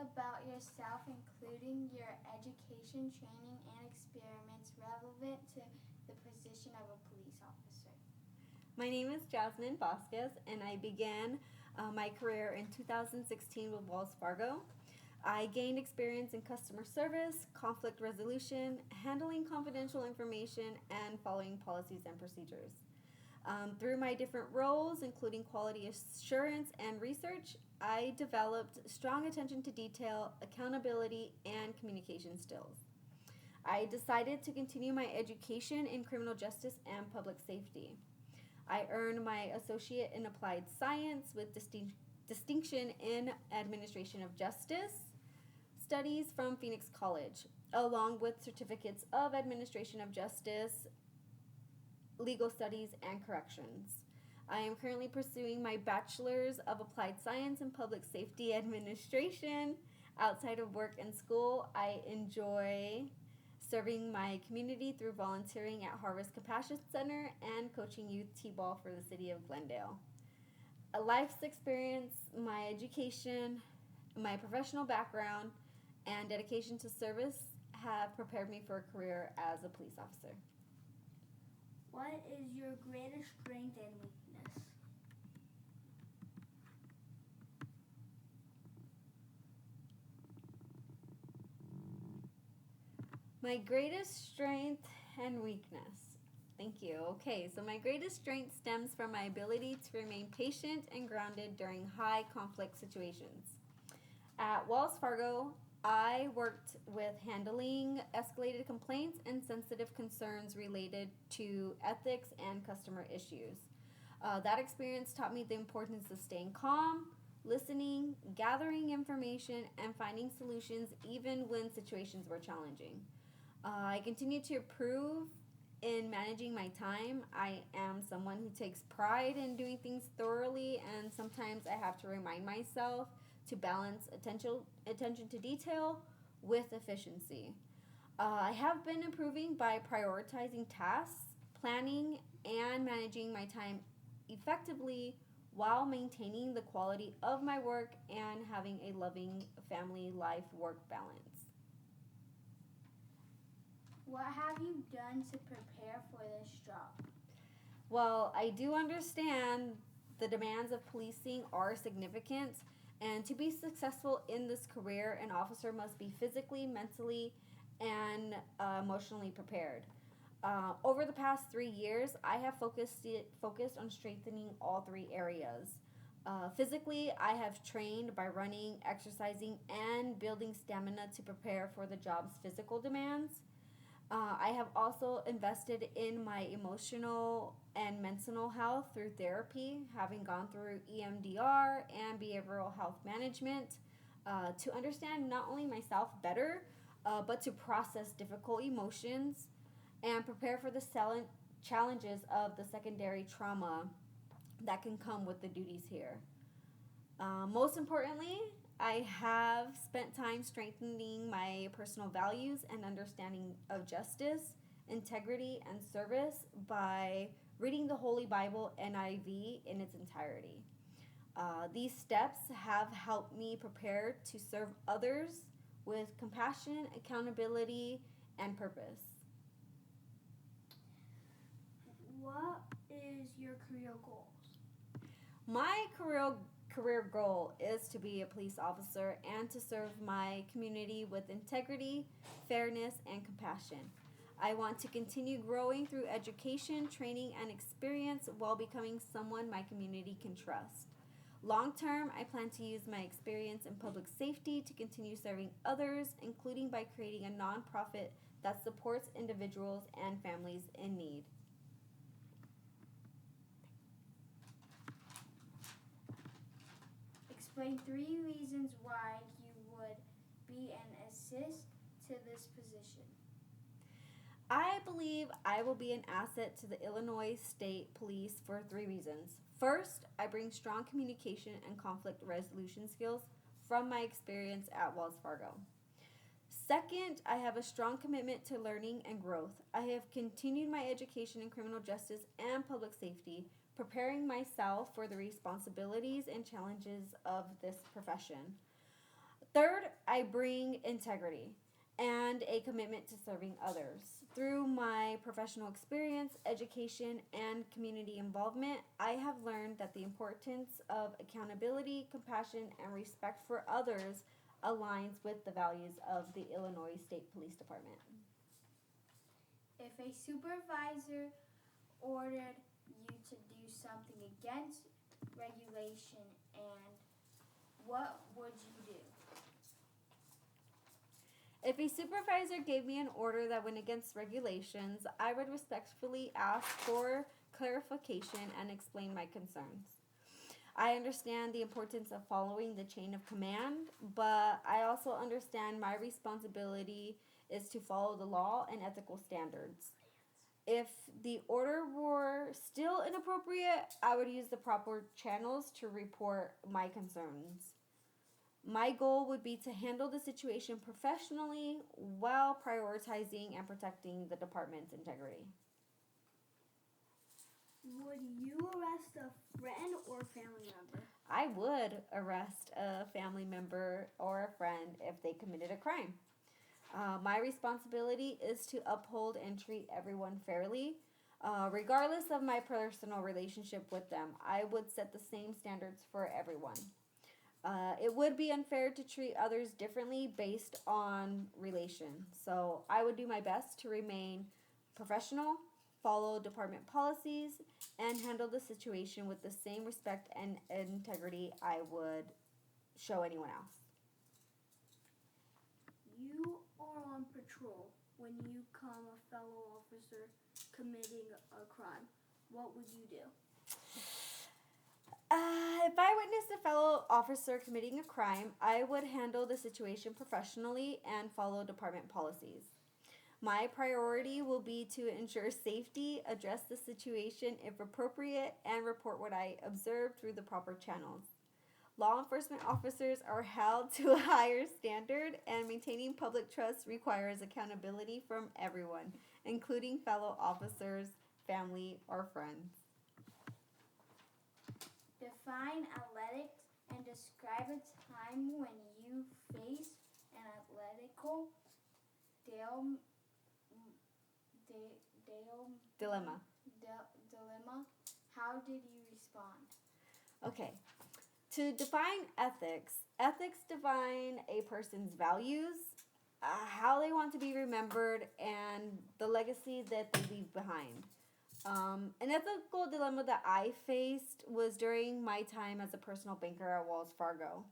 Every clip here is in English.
about yourself, including your education, training, and experiments relevant to the position of a police officer? My name is Jasmine Vasquez, and I began my career in 2016 with Wells Fargo. I gained experience in customer service, conflict resolution, handling confidential information, and following policies and procedures. Through my different roles, including quality assurance and research, I developed strong attention to detail, accountability, and communication skills. I decided to continue my education in criminal justice and public safety. I earned my associate in applied science with distinction in administration of justice studies from Phoenix College, along with certificates of administration of justice, legal studies, and corrections. I am currently pursuing my bachelor's of applied science in public safety administration. Outside of work and school, I enjoy serving my community through volunteering at Harvest Compassion Center and coaching youth T-ball for the city of Glendale. A life's experience, my education, my professional background, and dedication to service have prepared me for a career as a police officer. What is your greatest strength and weakness? My greatest strength and weakness. Thank you. Okay, so my greatest strength stems from my ability to remain patient and grounded during high conflict situations. At Wells Fargo, I worked with handling escalated complaints and sensitive concerns related to ethics and customer issues. That experience taught me the importance of staying calm, listening, gathering information, and finding solutions even when situations were challenging. I continue to improve in managing my time. I am someone who takes pride in doing things thoroughly, and sometimes I have to remind myself to balance attention to detail with efficiency. I have been improving by prioritizing tasks, planning, and managing my time effectively while maintaining the quality of my work and having a loving family life work balance. What have you done to prepare for this job? Well, I do understand the demands of policing are significant, and to be successful in this career, an officer must be physically, mentally, and emotionally prepared. Over the past 3 years, I have focused on strengthening all three areas. Physically, I have trained by running, exercising, and building stamina to prepare for the job's physical demands. I have also invested in my emotional and mental health through therapy, having gone through EMDR and behavioral health management to understand not only myself better, but to process difficult emotions and prepare for the challenges of the secondary trauma that can come with the duties here. Most importantly, I have spent time strengthening my personal values and understanding of justice, integrity, and service by reading the Holy Bible NIV in its entirety. These steps have helped me prepare to serve others with compassion, accountability, and purpose. What is your career goals? My career goal is to be a police officer and to serve my community with integrity, fairness, and compassion. I want to continue growing through education, training, and experience while becoming someone my community can trust. Long term, I plan to use my experience in public safety to continue serving others, including by creating a nonprofit that supports individuals and families in need. Explain 3 reasons why you would be an assist to this position. I believe I will be an asset to the Illinois State Police for 3 reasons. First, I bring strong communication and conflict resolution skills from my experience at Wells Fargo. Second, I have a strong commitment to learning and growth. I have continued my education in criminal justice and public safety, preparing myself for the responsibilities and challenges of this profession. Third, I bring integrity and a commitment to serving others. Through my professional experience, education, and community involvement, I have learned that the importance of accountability, compassion, and respect for others aligns with the values of the Illinois State Police Department. If a supervisor ordered you to do something against regulation, and what would you do? If a supervisor gave me an order that went against regulations, I would respectfully ask for clarification and explain my concerns. I understand the importance of following the chain of command, but I also understand my responsibility is to follow the law and ethical standards. If the order were still inappropriate, I would use the proper channels to report my concerns. My goal would be to handle the situation professionally while prioritizing and protecting the department's integrity. Would you arrest a friend or family member? I would arrest a family member or a friend if they committed a crime. My responsibility is to uphold and treat everyone fairly. Regardless of my personal relationship with them, I would set the same standards for everyone. It would be unfair to treat others differently based on relation. So I would do my best to remain professional, follow department policies, and handle the situation with the same respect and integrity I would show anyone else. You are on patrol when you come a fellow officer committing a crime. What would you do? If I witnessed a fellow officer committing a crime, I would handle the situation professionally and follow department policies. My priority will be to ensure safety, address the situation if appropriate, and report what I observe through the proper channels. Law enforcement officers are held to a higher standard, and maintaining public trust requires accountability from everyone, including fellow officers, family, or friends. Define athletics and describe a time when you faced an athletical dilemma. How did you respond? Okay. To define ethics, ethics define a person's values, how they want to be remembered, and the legacy that they leave behind. An ethical dilemma that I faced was during my time as a personal banker at Wells Fargo.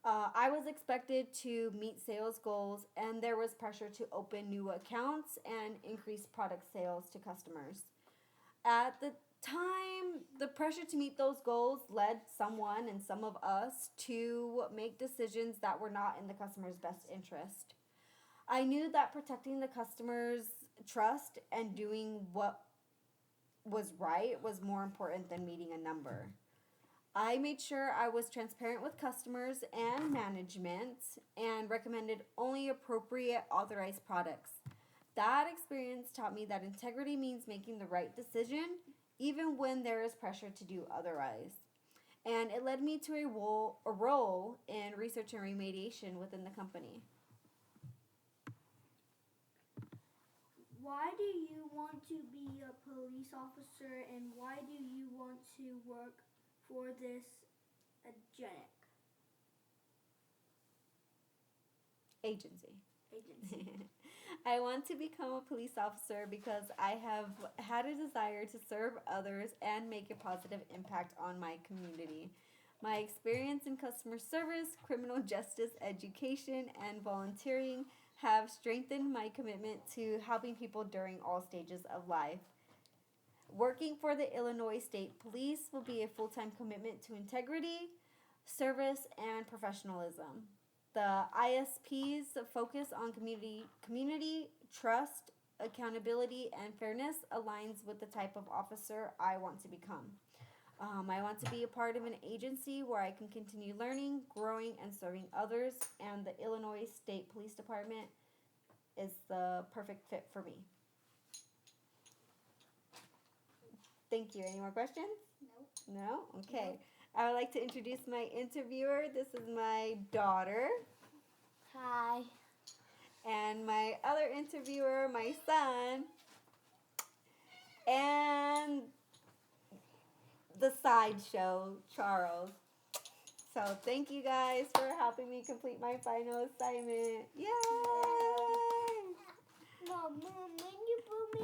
I was expected to meet sales goals, and there was pressure to open new accounts and increase product sales to customers. At the time, the pressure to meet those goals led someone and some of us to make decisions that were not in the customer's best interest. I knew that protecting the customer's trust and doing what was right was more important than meeting a number. I made sure I was transparent with customers and management and recommended only appropriate authorized products. That experience taught me that integrity means making the right decision even when there is pressure to do otherwise. And it led me to a role in research and remediation within the company. Why do you want to be a police officer, and why do you want to work for this Agency. agency? I want to become a police officer because I have had a desire to serve others and make a positive impact on my community. My experience in customer service, criminal justice education, and volunteering have strengthened my commitment to helping people during all stages of life. Working for the Illinois State Police will be a full-time commitment to integrity, service, and professionalism. The ISP's focus on community, trust, accountability, and fairness aligns with the type of officer I want to become. I want to be a part of an agency where I can continue learning, growing, and serving others, and the Illinois State Police Department is the perfect fit for me. Thank you. Any more questions? Nope. No? Okay. I would like to introduce my interviewer. This is my daughter. Hi. And my other interviewer, my son, and the sideshow, Charles. So thank you guys for helping me complete my final assignment. Yay! Mom, when you put me